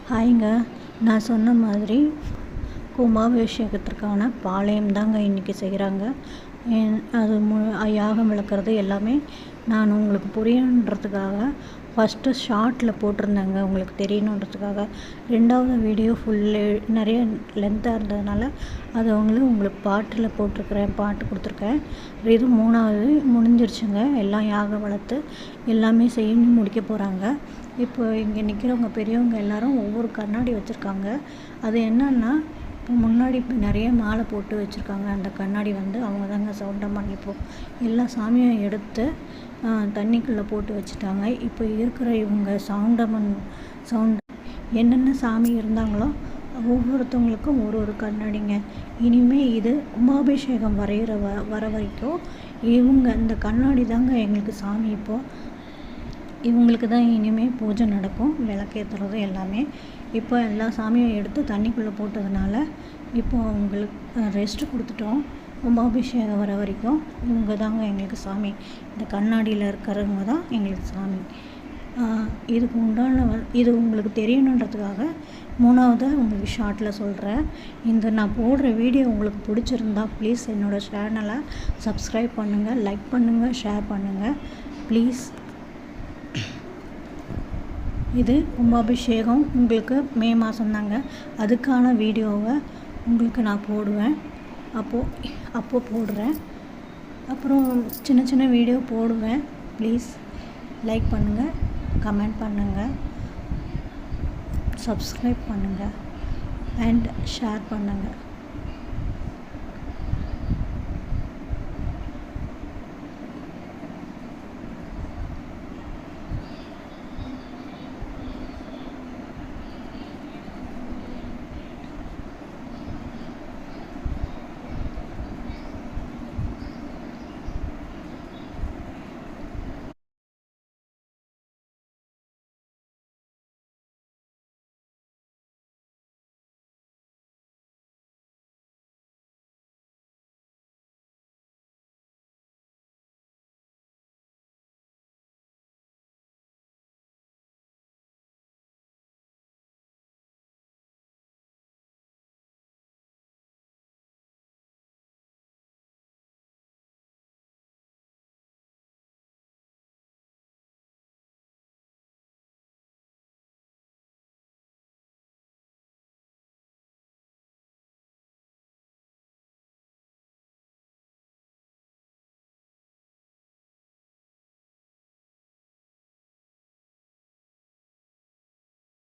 ஹாய்ங்க, நான் சொன்ன மாதிரி கும்பாபிஷேகத்திற்கான பாளையம் தாங்க இன்றைக்கி செய்கிறாங்க. அது யாகம் விளக்குறது எல்லாமே நான் உங்களுக்கு புரியணுன்றதுக்காக ஃபஸ்ட்டு ஷார்ட்டில் போட்டிருந்தேங்க, உங்களுக்கு தெரியணுன்றதுக்காக. 2வது வீடியோ நிறைய லென்த்தாக இருந்ததுனால அதை உங்களுக்கு பாட்டில் போட்டிருக்கிறேன், பாட்டு கொடுத்துருக்கேன். இது 3வது முடிஞ்சிருச்சுங்க. எல்லாம் யாகம் வளர்த்து எல்லாமே செய்து முடிக்க போகிறாங்க. இப்போ இங்கே நிற்கிறவங்க பெரியவங்க எல்லோரும் ஒவ்வொரு கண்ணாடி வச்சுருக்காங்க. அது என்னன்னா, இப்போ முன்னாடி நிறைய மாலை போட்டு வச்சுருக்காங்க. அந்த கண்ணாடி அவங்க தாங்க சவுண்டம்மன். இப்போது எல்லா சாமியும் எடுத்து தண்ணிக்குள்ளே போட்டு வச்சுட்டாங்க. இப்போ இருக்கிற இவங்க சவுண்டம்மன் என்னென்ன சாமி இருந்தாங்களோ ஒவ்வொருத்தவங்களுக்கும் ஒரு கண்ணாடிங்க. இனிமேல் இது கும்பாபிஷேகம் வர வரைக்கும் இந்த கண்ணாடி தாங்க எங்களுக்கு சாமி. இப்போது இவங்களுக்கு தான் இனிமேல் பூஜை நடக்கும், விளக்கேற்றுறது எல்லாமே. இப்போ எல்லா சாமியும் எடுத்து தண்ணிக்குள்ளே போட்டதுனால இப்போ அவங்களுக்கு ரெஸ்ட்டு கொடுத்துட்டோம். கும்பாபிஷேகம் வர வரைக்கும் இவங்க தாங்க எங்களுக்கு சாமி. இந்த கண்ணாடியில் இருக்கிறவங்க தான் எங்களுக்கு சாமி. இதுக்கு உண்டான இது உங்களுக்கு தெரியணுன்றதுக்காக 3வது உங்களுக்கு ஷார்ட்டில் சொல்கிறேன். நான் போடுற வீடியோ உங்களுக்கு பிடிச்சிருந்தா ப்ளீஸ் என்னோடய சேனலை சப்ஸ்கிரைப் பண்ணுங்கள், லைக் பண்ணுங்கள், ஷேர் பண்ணுங்கள் ப்ளீஸ். இது கும்பாபிஷேகம் உங்களுக்கு மே மாதம் தாங்க. அதுக்கான வீடியோவை உங்களுக்கு நான் போடுவேன். அப்போது போடுறேன். அப்புறம் சின்ன சின்ன வீடியோ போடுவேன். ப்ளீஸ் லைக் பண்ணுங்கள், கமெண்ட் பண்ணுங்கள், சப்ஸ்கிரைப் பண்ணுங்கள் அண்ட் ஷேர் பண்ணுங்கள்.